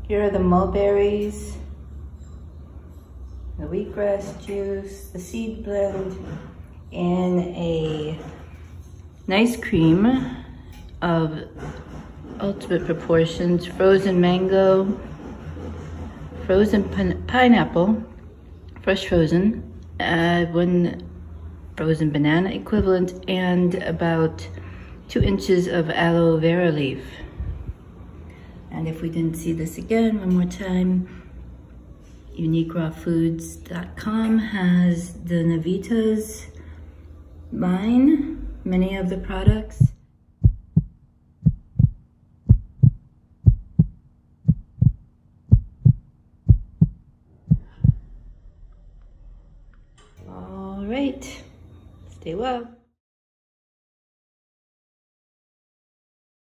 Here are the mulberries, the wheatgrass juice, the seed blend, and a Nyce Cream of ultimate proportions, frozen mango, frozen pineapple, fresh frozen, one frozen banana equivalent, and about 2 inches of aloe vera leaf. And if we didn't see this again, one more time, uniquerawfoods.com has the Navitas line, many of the products. All right, stay well.